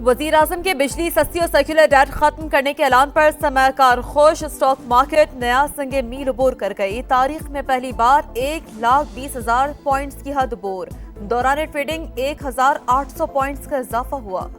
वजीर आजम के बिजली सस्ती और सर्कुलर डेट खत्म करने के ऐलान पर सरमायाकार खुश। स्टॉक मार्केट नया संगे मील अबूर कर गई। तारीख में पहली बार 1,20,000 पॉइंट्स की हद अबूर। दौरान ट्रेडिंग 1,800 पॉइंट्स का इजाफा हुआ।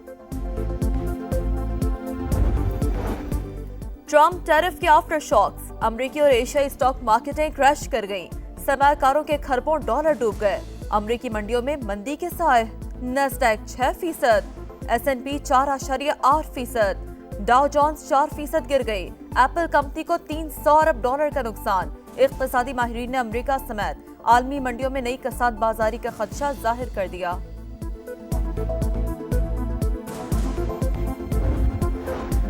ट्रम्प टैरिफ के आफ्टर शॉक्स। अमरीकी और एशियाई स्टॉक मार्केटें क्रैश कर गईं। सरमायाकारों के खरबों डॉलर डूब गए। अमरीकी मंडियों में मंदी के साए। नैस्डैक 6%, S&P 4.8%, डाउ जोन्स 4% गिर गई। एप्पल कंपनी को $300 अरब का नुकसान। इक्तिसादी माहिरीन ने अमेरिका समेत आलमी मंडियों में नई कसाद बाजारी का खदशा जाहिर कर दिया।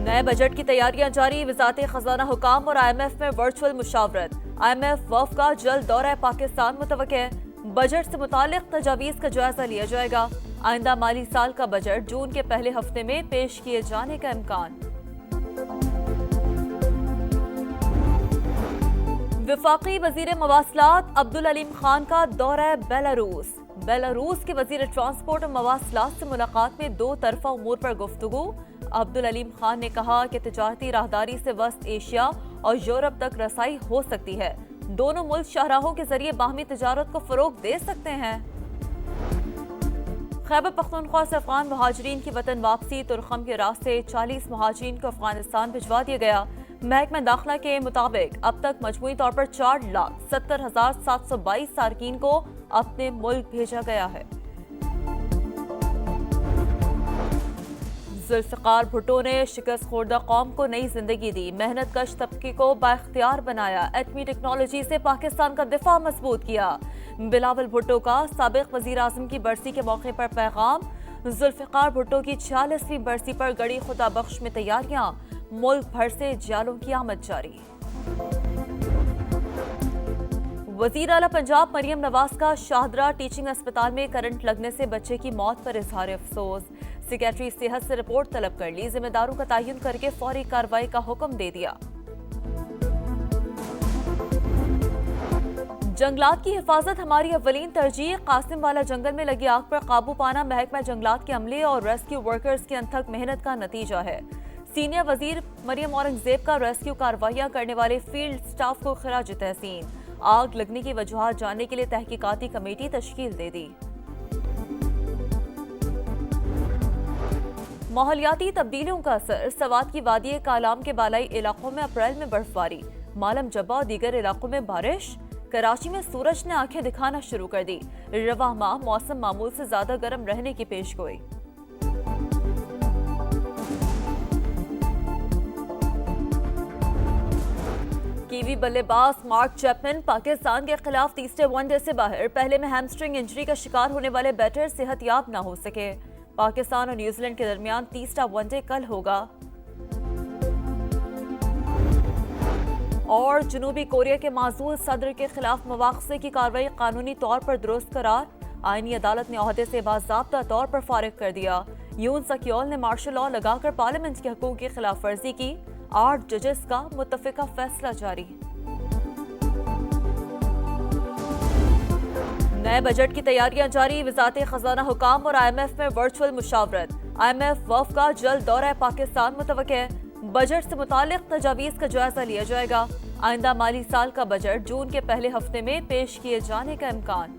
नए बजट की तैयारियां जारी। वज़ारत खजाना हुकाम और IMF में वर्चुअल मुशावरत। IMF वफ़ का जल्द दौरा पाकिस्तान मुतवक्के। बजट से मुतालिक तजावीज़ का जायजा लिया जाएगा। आइंदा माली साल का बजट जून के पहले हफ्ते में पेश किए जाने का इम्कान। वफाकी वजीर मवासलात अब्दुल अलीम खान का दौरा बेलारूस। बेलारूस के वजीर ट्रांसपोर्ट और मवासलात से मुलाकात में दो तरफा उमूर पर गुफ्तगू। अब्दुल अलीम खान ने कहा कि तिजारती राहदारी से वस्त एशिया और यूरोप तक रसाई हो सकती है। दोनों मुल्क शाहराहों के जरिए बाहमी तिजारत को फरोग दे सकते हैं। खैबर पख्तूनख्वा से अफगान मुहाजिरीन की वतन वापसी। तुरखम के रास्ते 40 मुहाजिरीन को अफगानिस्तान भिजवा दिया गया। महकमा दाखिला के मुताबिक अब तक मजमूई तौर पर 4,70,722 सारकीन को अपने मुल्क भेजा गया है। जुल्फ़िकार भुट्टो ने शिकस्त खोर्दा कौम को नई जिंदगी दी। मेहनत कश तबके को बाख्तियार बनाया। एटमी टेक्नोलॉजी से पाकिस्तान का दिफा मजबूत किया। बिलावल भुट्टो का साबिक वजीर आजम की बरसी के मौके पर पैगाम। जुल्फ़िकार भुट्टो की 46वीं बरसी पर गड़ी खुदा बख्श में तैयारियां। मुल्क भर से जालों की आमद जारी। वजीर आला पंजाब मरियम नवाज का शाहदरा टीचिंग अस्पताल में करंट लगने से बच्चे की मौत पर इजहार अफसोस। सेक्रेटरी सेहत से रिपोर्ट तलब कर ली। जिम्मेदारों का तयन करके फौरी कार्रवाई का हुक्म दे दिया। जंगलात की हिफाजत हमारी अव्वलीन तरजीह। कासिम वाला जंगल में लगी आग पर काबू पाना महकमा जंगलात के अमले और रेस्क्यू वर्कर्स की अनथक मेहनत का नतीजा है। सीनियर वजीर मरियम औरंगजेब का रेस्क्यू कार्रवाइयां करने वाले फील्ड स्टाफ को खिराज तहसीन। आग लगने की वजूहात जानने के लिए तहकीकाती कमेटी तश्कील दे दी। माहौलियाती तब्दीलियों का असर। सवात की वादी कालाम के बालाई इलाकों में अप्रैल में बर्फबारी। मालम जब्बा और दीगर इलाकों में बारिश। कराची में सूरज ने आंखें दिखाना शुरू कर दी। रवां माह मौसम मामूल से ज्यादा गर्म रहने की पेशगोई। कीवी बल्लेबाज मार्क चैपमैन पाकिस्तान के खिलाफ तीसरे वनडे से बाहर। पहले में हैमस्ट्रिंग इंजरी का शिकार होने वाले बैटर सेहतयाब न हो सके। पाकिस्तान और न्यूजीलैंड के दरमियान तीसरा वनडे कल होगा। और जनूबी कोरिया के माजूल सदर के खिलाफ मवाख़ज़े की कार्रवाई कानूनी तौर पर दुरुस्त करार। आईनी अदालत ने ओहदे से बाज़ाब्ता तौर पर फारिग कर दिया। यून सक्योल ने मार्शल लॉ लगाकर पार्लियामेंट के हकूक़ की खिलाफ वर्जी की। 8 जजेस का मुत्तफ़िका फैसला जारी। नए बजट की तैयारियां जारी। वज़ारत खजाना हुकाम और IMF में वर्चुअल मुशावरत। IMF वफ़ का जल्द दौरा पाकिस्तान मुतवक्के। बजट से मुतालिक तजावीज़ का जायजा लिया जाएगा। आइंदा माली साल का बजट जून के पहले हफ्ते में पेश किए जाने का इम्कान।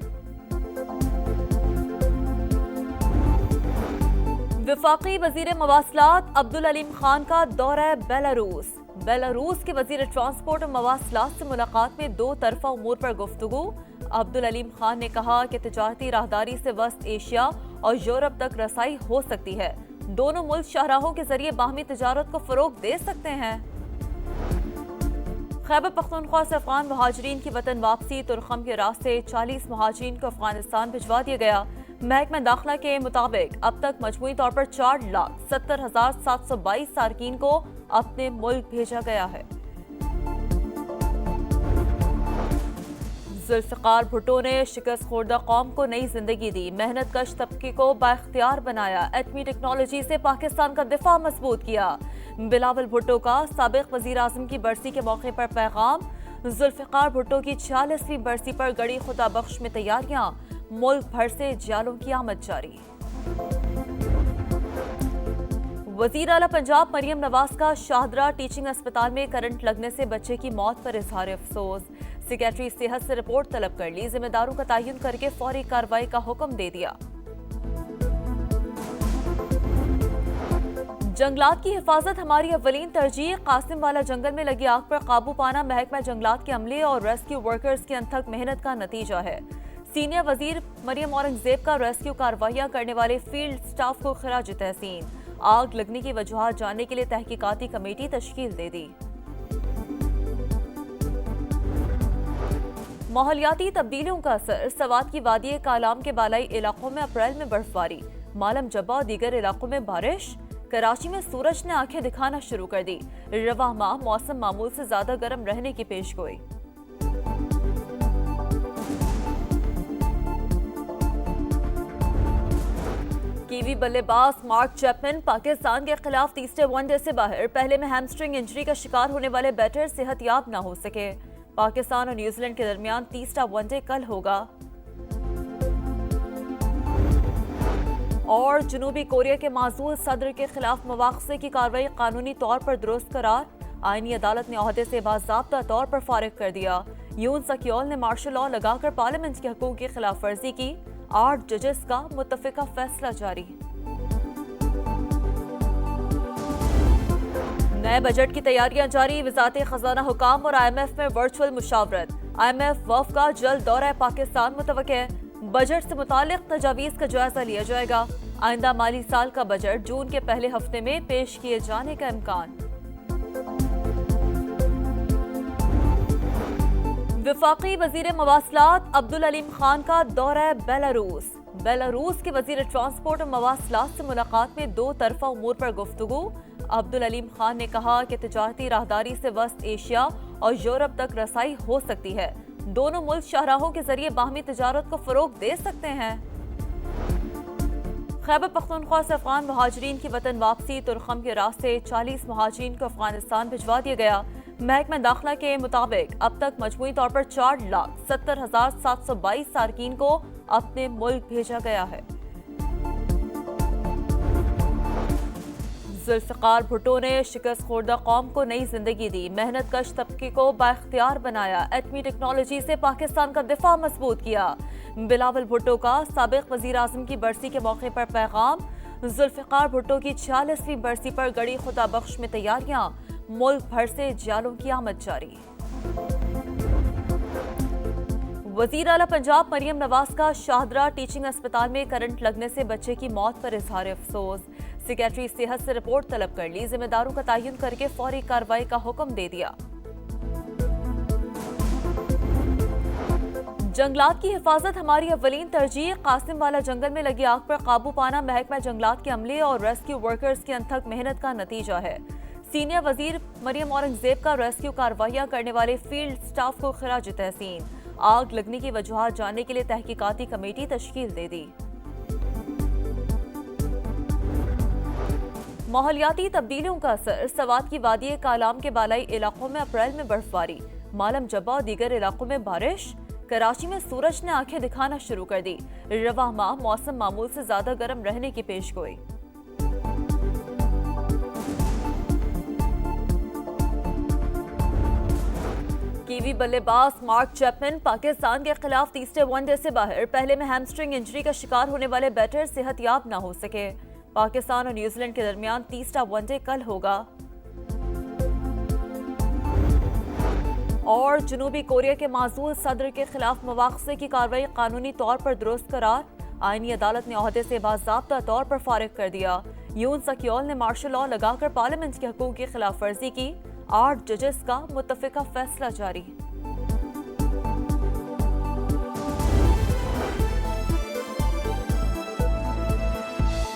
वफाकी वजीर मवासलात अब्दुल अलीम खान का दौरा बेलारूस। बेलारूस के वजीर ट्रांसपोर्ट और मवासलात से मुलाकात में दो तरफा उमूर पर गुफ्तगू। अब्दुल अलीम खान ने कहा कि तिजारती राहदारी से वस्त एशिया और यूरोप तक रसाई हो सकती है। दोनों मुल्क शाहराहों के जरिए बाहमी तिजारत को फरोग दे सकते हैं। खैबर पख्तूनख्वा से अफगान मुहाजिरीन की वतन वापसी। तुरखम के रास्ते 40 मुहाजिरीन को अफगानिस्तान भिजवा दिया गया। महकमा दाखिला के मुताबिक अब तक मजमूई तौर पर 4,70,722 सारकीन को अपने मुल्क भेजा गया है। जुल्फ़िकार भुट्टो ने शिकस्त खोर्दा कौम को नई जिंदगी दी। मेहनत कश तबके को बाख्तियार बनाया। एटमी टेक्नोलॉजी से पाकिस्तान का दिफा मजबूत किया। बिलावल भुट्टो का साबिक वजीर आजम की बरसी के मौके पर पैगाम। जुल्फ़िकार भुट्टो की 46वीं बरसी पर गड़ी खुदा बख्श में तैयारियां। मुल्क भर से जालों की आमद जारी। वजीर आला पंजाब मरियम नवाज का शाहदरा टीचिंग अस्पताल में करंट लगने से बच्चे की मौत पर इजहार अफसोस। सेक्रेटरी सेहत से रिपोर्ट तलब कर ली, जिम्मेदारों का तयन करके फौरी कार्रवाई का हुक्म दे दिया। जंगलात की हिफाजत हमारी अव्वलीन तरजीह। कासिम वाला जंगल में लगी आग पर काबू पाना महकमा जंगलात के अमले और रेस्क्यू वर्कर्स की अनथक मेहनत का नतीजा है। सीनियर वजीर मरियम औरंगजेब का रेस्क्यू कार्रवाइयां करने वाले फील्ड स्टाफ को खराज तहसीन। आग लगने की वजूहात जानने के लिए तहकीकाती कमेटी तश्कील दे दी। माहौलियाती तब्दीलियों का असर। सवात की वादी कालाम के बालाई इलाकों में अप्रैल में बर्फबारी, मालम जब्बा और दीगर इलाकों में बारिश। कराची में सूरज ने आंखें दिखाना शुरू कर दी। रवां माह मौसम मामूल से ज्यादा गर्म रहने की पेशगोई। कीवी बल्लेबाज मार्क चैपमैन पाकिस्तान के खिलाफ तीसरे वनडे से बाहर। पहले में हैमस्ट्रिंग इंजरी का शिकार होने वाले बैटर सेहतयाब न हो सके। पाकिस्तान और न्यूजीलैंड के दरमियान तीसरा वनडे कल होगा। और जनूबी कोरिया के माजूल सदर के खिलाफ मवाख़ज़े की कार्रवाई कानूनी तौर पर दुरुस्त करार। आईनी अदालत ने ओहदे से बाज़ाब्ता तौर पर फारिग कर दिया। यून सकियोल ने मार्शल लॉ लगाकर पार्लियामेंट के हकूक़ की खिलाफ वर्जी की। 8 जजेस का मुत्तफ़िका फैसला जारी। नए बजट की तैयारियां जारी। वज़ारत खजाना हुकाम और IMF में वर्चुअल मुशावरत। IMF वफ़द का जल्द दौरा पाकिस्तान मुतवक्किल। बजट से मुतालिक तजावीज़ का जायजा लिया जाएगा। आइंदा माली साल का बजट जून के पहले हफ्ते में पेश किए जाने का इम्कान। वफाकी वजीर मवासलात अब्दुल अलीम खान का दौरा बेलारूस। बेलारूस के वजीर ट्रांसपोर्ट और मवासलात से मुलाकात में 2 तरफा उमूर पर गुफ्तगू। अब्दुल अलीम खान ने कहा कि तिजारती राहदारी से वस्त एशिया और यूरोप तक रसाई हो सकती है। दोनों मुल्क शाहराहों के जरिए बाहमी तिजारत को फरोग दे सकते हैं। खैबर पख्तूनख्वा से अफगान मुहाजिरीन की वतन वापसी। तुरखम के रास्ते 40 मुहाजिरीन को अफगानिस्तान भिजवा दिया गया। महकमा दाखिला के मुताबिक अब तक मजमूई तौर पर 4,70,722 सारकीन को अपने मुल्क भेजा गया है। जुल्फ़िकार भुट्टो ने शिकस्त खोर्दा कौम को नई जिंदगी दी। मेहनत कश तबके को बाइख्तियार बनाया। एटमी टेक्नोलॉजी से पाकिस्तान का दिफा मजबूत किया। बिलावल भुट्टो का साबिक वजीर आज़म की बरसी के मौके पर पैगाम। जुल्फ़िकार भुट्टो की 46वीं बरसी पर गड़ी खुदा बख्श में तैयारियां। मुल्क भर से जालों की आमद जारी। वजीर आला पंजाब मरियम नवाज का शाहदरा टीचिंग अस्पताल में करंट लगने से बच्चे की मौत पर इजहार अफसोस। सेक्रेटरी सेहत से रिपोर्ट तलब कर ली, जिम्मेदारों का तयन करके फौरी कार्रवाई का हुक्म दे दिया। जंगलात की हिफाजत हमारी अव्वलीन तरजीह। कासिम वाला जंगल में लगी आग पर काबू पाना महकमा जंगलात के अमले और रेस्क्यू वर्कर्स की अनथक मेहनत का नतीजा है। सीनियर वजीर मरियम औरंगजेब का रेस्क्यू कार्रवाइयां करने वाले फील्ड स्टाफ को खराज तहसीन। आग लगने की वजूहात जानने के लिए तहकीकाती कमेटी तश्कील दे दी। माहौलियाती तब्दीलियों का असर। सवात की वादी कालाम के बालाई इलाकों में अप्रैल में बर्फबारी, मालम जब्बा और दीगर इलाकों में बारिश। कराची में सूरज ने आंखें दिखाना शुरू कर दी। रवां माह मौसम मामूल से ज्यादा गर्म रहने की पेशगोई। कीवी बल्लेबाज मार्क चैपमैन पाकिस्तान के खिलाफ तीसरे वनडे से बाहर। पहले में हैमस्ट्रिंग इंजरी का शिकार होने वाले बैटर सेहतयाब न हो सके। पाकिस्तान और न्यूजीलैंड के दरमियान तीसरा वनडे कल होगा। और जनूबी कोरिया के माजूल सदर के खिलाफ मवाख़ज़े की कार्रवाई कानूनी तौर पर दुरुस्त करार। आईनी अदालत ने ओहदे से बाज़ाब्ता तौर पर फारिग कर दिया। यून सकियोल ने मार्शल लॉ लगाकर पार्लियामेंट के हकूक़ की खिलाफ वर्जी की। 8 जजेस का मुत्तफ़िका फैसला जारी।